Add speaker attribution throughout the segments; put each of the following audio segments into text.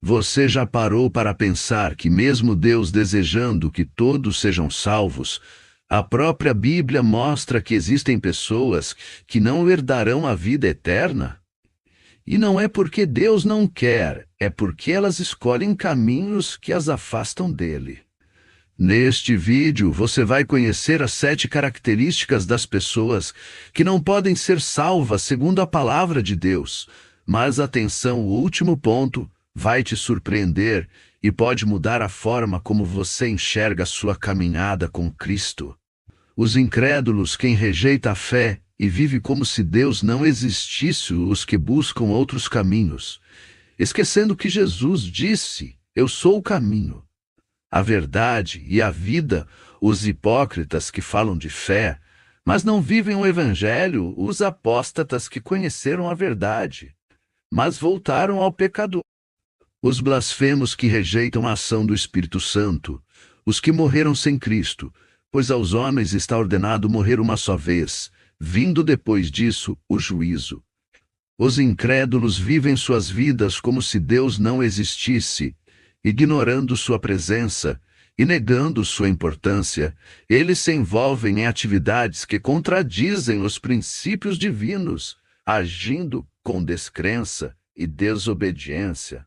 Speaker 1: Você já parou para pensar que mesmo Deus desejando que todos sejam salvos, a própria Bíblia mostra que existem pessoas que não herdarão a vida eterna? E não é porque Deus não quer, é porque elas escolhem caminhos que as afastam dele. Neste vídeo, você vai conhecer as 7 características das pessoas que não podem ser salvas segundo a palavra de Deus. Mas atenção, o último ponto vai te surpreender e pode mudar a forma como você enxerga a sua caminhada com Cristo. Os incrédulos, quem rejeita a fé e vive como se Deus não existisse, os que buscam outros caminhos, esquecendo que Jesus disse: "Eu sou o caminho, a verdade e a vida", os hipócritas que falam de fé, mas não vivem o evangelho, os apóstatas que conheceram a verdade, mas voltaram ao pecado, os blasfemos que rejeitam a ação do Espírito Santo, os que morreram sem Cristo, pois aos homens está ordenado morrer uma só vez, vindo depois disso o juízo. Os incrédulos vivem suas vidas como se Deus não existisse, ignorando sua presença e negando sua importância. Eles se envolvem em atividades que contradizem os princípios divinos, agindo com descrença e desobediência.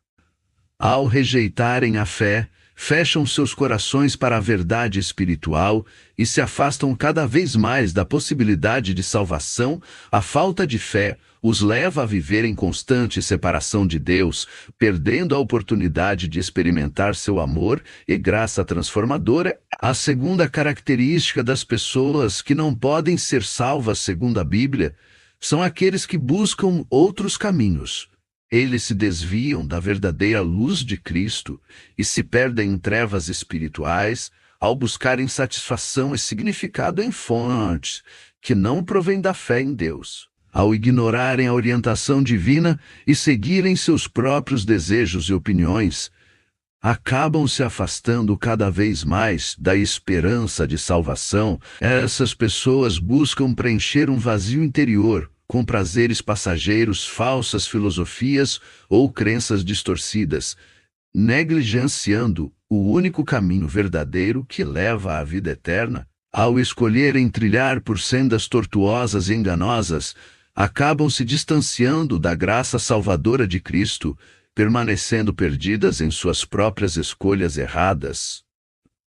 Speaker 1: Ao rejeitarem a fé, fecham seus corações para a verdade espiritual e se afastam cada vez mais da possibilidade de salvação. A falta de fé os leva a viver em constante separação de Deus, perdendo a oportunidade de experimentar seu amor e graça transformadora. A segunda característica das pessoas que não podem ser salvas segundo a Bíblia são aqueles que buscam outros caminhos. Eles se desviam da verdadeira luz de Cristo e se perdem em trevas espirituais ao buscarem satisfação e significado em fontes que não provêm da fé em Deus. Ao ignorarem a orientação divina e seguirem seus próprios desejos e opiniões, acabam se afastando cada vez mais da esperança de salvação. Essas pessoas buscam preencher um vazio interior com prazeres passageiros, falsas filosofias ou crenças distorcidas, negligenciando o único caminho verdadeiro que leva à vida eterna. Ao escolherem trilhar por sendas tortuosas e enganosas, acabam se distanciando da graça salvadora de Cristo, permanecendo perdidas em suas próprias escolhas erradas.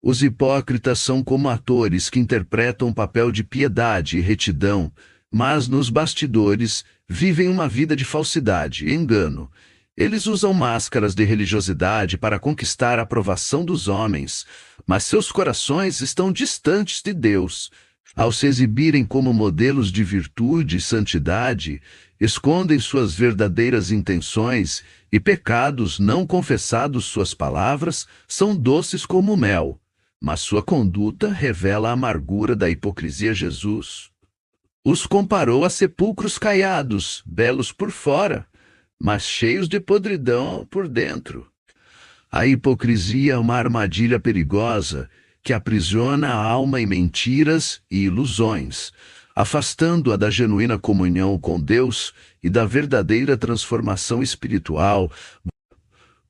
Speaker 1: Os hipócritas são como atores que interpretam um papel de piedade e retidão, mas nos bastidores vivem uma vida de falsidade e engano. Eles usam máscaras de religiosidade para conquistar a aprovação dos homens, mas seus corações estão distantes de Deus. Ao se exibirem como modelos de virtude e santidade, escondem suas verdadeiras intenções e pecados não confessados. Suas palavras são doces como mel, mas sua conduta revela a amargura da hipocrisia. Jesus os comparou a sepulcros caiados, belos por fora, mas cheios de podridão por dentro. A hipocrisia é uma armadilha perigosa que aprisiona a alma em mentiras e ilusões, afastando-a da genuína comunhão com Deus e da verdadeira transformação espiritual.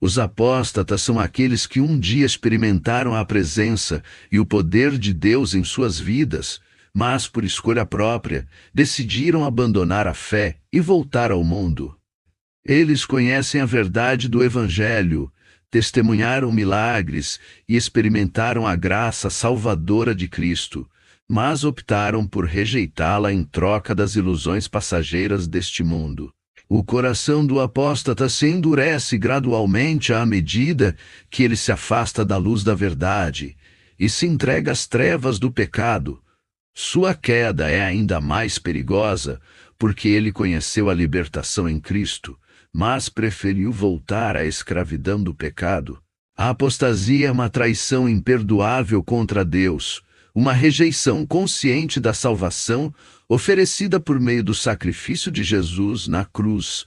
Speaker 1: Os apóstatas são aqueles que um dia experimentaram a presença e o poder de Deus em suas vidas, mas por escolha própria, decidiram abandonar a fé e voltar ao mundo. Eles conhecem a verdade do Evangelho, testemunharam milagres e experimentaram a graça salvadora de Cristo, mas optaram por rejeitá-la em troca das ilusões passageiras deste mundo. O coração do apóstata se endurece gradualmente à medida que ele se afasta da luz da verdade e se entrega às trevas do pecado. Sua queda é ainda mais perigosa porque ele conheceu a libertação em Cristo, mas preferiu voltar à escravidão do pecado. A apostasia é uma traição imperdoável contra Deus, uma rejeição consciente da salvação oferecida por meio do sacrifício de Jesus na cruz.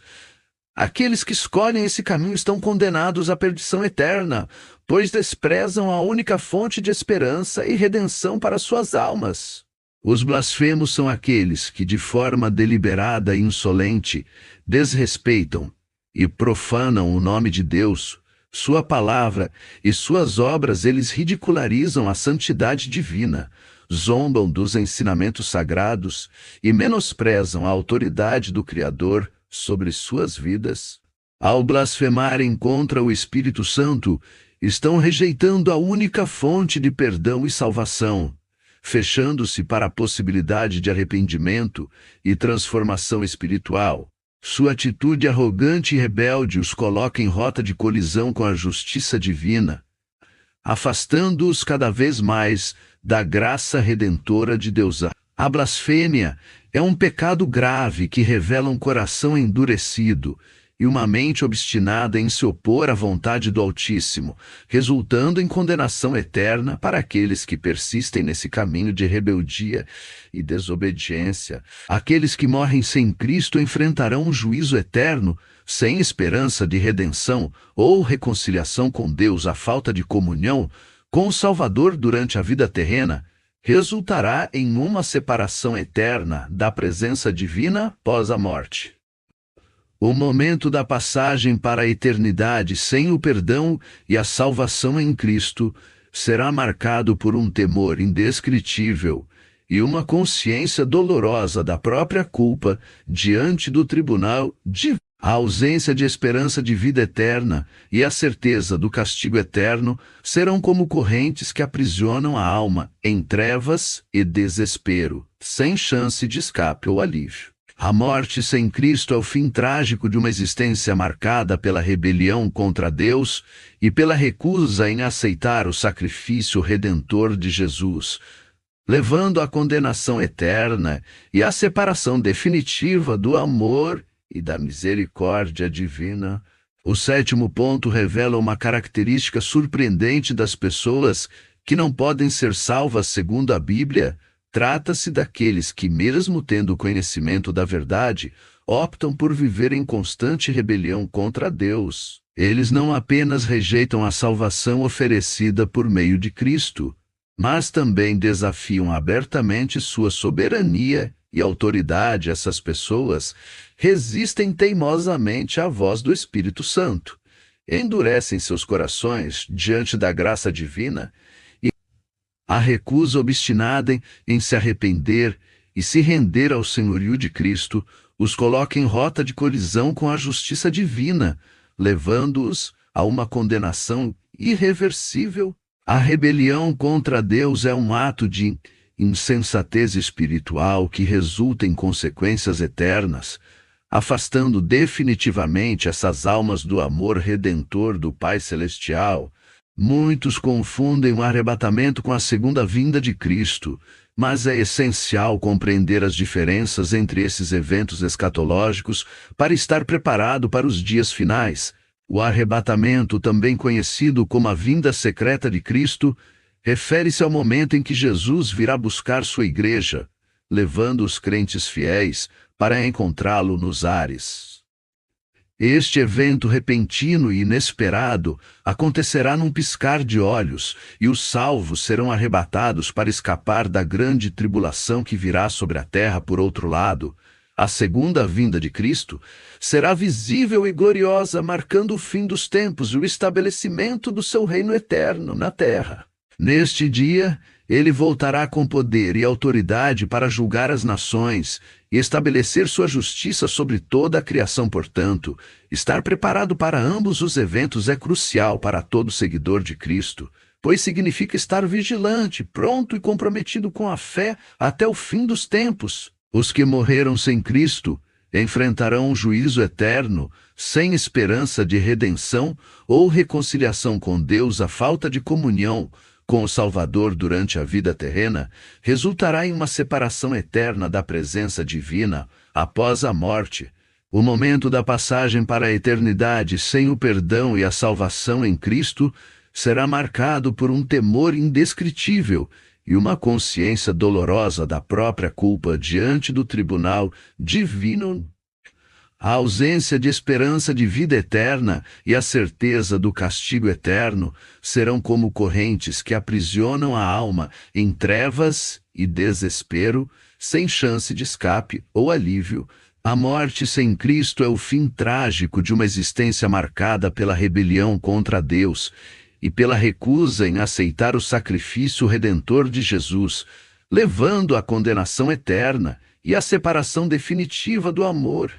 Speaker 1: Aqueles que escolhem esse caminho estão condenados à perdição eterna, pois desprezam a única fonte de esperança e redenção para suas almas. Os blasfemos são aqueles que, de forma deliberada e insolente, desrespeitam e profanam o nome de Deus, Sua palavra e suas obras eles ridicularizam a santidade divina, zombam dos ensinamentos sagrados e menosprezam a autoridade do Criador sobre suas vidas. Ao blasfemarem contra o Espírito Santo, estão rejeitando a única fonte de perdão e salvação, fechando-se para a possibilidade de arrependimento e transformação espiritual. Sua atitude arrogante e rebelde os coloca em rota de colisão com a justiça divina, afastando-os cada vez mais da graça redentora de Deus. A blasfêmia é um pecado grave que revela um coração endurecido e uma mente obstinada em se opor à vontade do Altíssimo, resultando em condenação eterna para aqueles que persistem nesse caminho de rebeldia e desobediência. Aqueles que morrem sem Cristo enfrentarão um juízo eterno, sem esperança de redenção ou reconciliação com Deus. A falta de comunhão com o Salvador durante a vida terrena resultará em uma separação eterna da presença divina após a morte. O momento da passagem para a eternidade sem o perdão e a salvação em Cristo será marcado por um temor indescritível e uma consciência dolorosa da própria culpa diante do tribunal divino. A ausência de esperança de vida eterna e a certeza do castigo eterno serão como correntes que aprisionam a alma em trevas e desespero, sem chance de escape ou alívio. A morte sem Cristo é o fim trágico de uma existência marcada pela rebelião contra Deus e pela recusa em aceitar o sacrifício redentor de Jesus, levando à condenação eterna e à separação definitiva do amor e da misericórdia divina. O sétimo ponto revela uma característica surpreendente das pessoas que não podem ser salvas segundo a Bíblia. Trata-se daqueles que, mesmo tendo conhecimento da verdade, optam por viver em constante rebelião contra Deus. Eles não apenas rejeitam a salvação oferecida por meio de Cristo, mas também desafiam abertamente sua soberania e autoridade. Essas pessoas resistem teimosamente à voz do Espírito Santo, endurecem seus corações diante da graça divina e a recusa obstinada em se arrepender e se render ao senhorio de Cristo os coloca em rota de colisão com a justiça divina, levando-os a uma condenação irreversível. A rebelião contra Deus é um ato de insensatez espiritual que resulta em consequências eternas, afastando definitivamente essas almas do amor redentor do Pai Celestial. Muitos confundem o arrebatamento com a segunda vinda de Cristo, mas é essencial compreender as diferenças entre esses eventos escatológicos para estar preparado para os dias finais. O arrebatamento, também conhecido como a vinda secreta de Cristo, refere-se ao momento em que Jesus virá buscar sua igreja, levando os crentes fiéis para encontrá-lo nos ares. Este evento repentino e inesperado acontecerá num piscar de olhos, e os salvos serão arrebatados para escapar da grande tribulação que virá sobre a terra. Por outro lado, a segunda vinda de Cristo será visível e gloriosa, marcando o fim dos tempos e o estabelecimento do seu reino eterno na terra. Neste dia, ele voltará com poder e autoridade para julgar as nações e estabelecer sua justiça sobre toda a criação. Portanto, estar preparado para ambos os eventos é crucial para todo seguidor de Cristo, pois significa estar vigilante, pronto e comprometido com a fé até o fim dos tempos. Os que morreram sem Cristo enfrentarão um juízo eterno, sem esperança de redenção ou reconciliação com Deus. A falta de comunhão com o Salvador durante a vida terrena resultará em uma separação eterna da presença divina após a morte. O momento da passagem para a eternidade sem o perdão e a salvação em Cristo será marcado por um temor indescritível e uma consciência dolorosa da própria culpa diante do tribunal divino. A ausência de esperança de vida eterna e a certeza do castigo eterno serão como correntes que aprisionam a alma em trevas e desespero, sem chance de escape ou alívio. A morte sem Cristo é o fim trágico de uma existência marcada pela rebelião contra Deus e pela recusa em aceitar o sacrifício redentor de Jesus, levando à condenação eterna e à separação definitiva do amor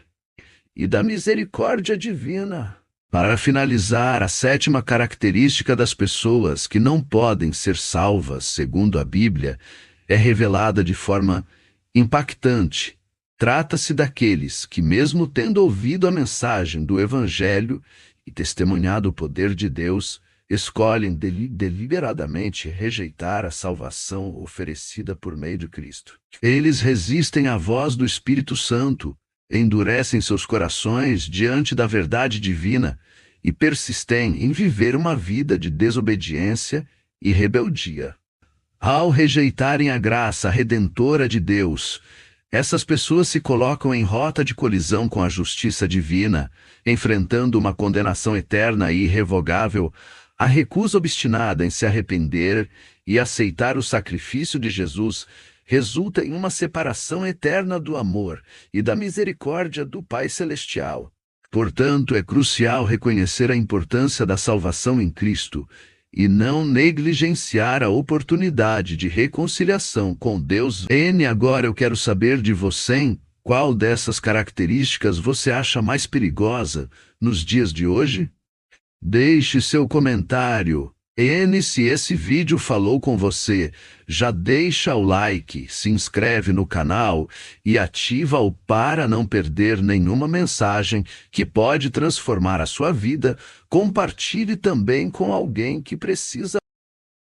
Speaker 1: e da misericórdia divina. Para finalizar, a sétima característica das pessoas que não podem ser salvas, segundo a Bíblia, é revelada de forma impactante. Trata-se daqueles que, mesmo tendo ouvido a mensagem do Evangelho e testemunhado o poder de Deus, escolhem deliberadamente rejeitar a salvação oferecida por meio de Cristo. Eles resistem à voz do Espírito Santo, endurecem seus corações diante da verdade divina e persistem em viver uma vida de desobediência e rebeldia. Ao rejeitarem a graça redentora de Deus, essas pessoas se colocam em rota de colisão com a justiça divina, enfrentando uma condenação eterna e irrevogável. A recusa obstinada em se arrepender e aceitar o sacrifício de Jesus resulta em uma separação eterna do amor e da misericórdia do Pai Celestial. Portanto, é crucial reconhecer a importância da salvação em Cristo e não negligenciar a oportunidade de reconciliação com Deus. Agora eu quero saber de você, qual dessas características você acha mais perigosa nos dias de hoje? Deixe seu comentário. Se esse vídeo falou com você, já deixa o like, se inscreve no canal e ativa-o para não perder nenhuma mensagem que pode transformar a sua vida. Compartilhe também com alguém que precisa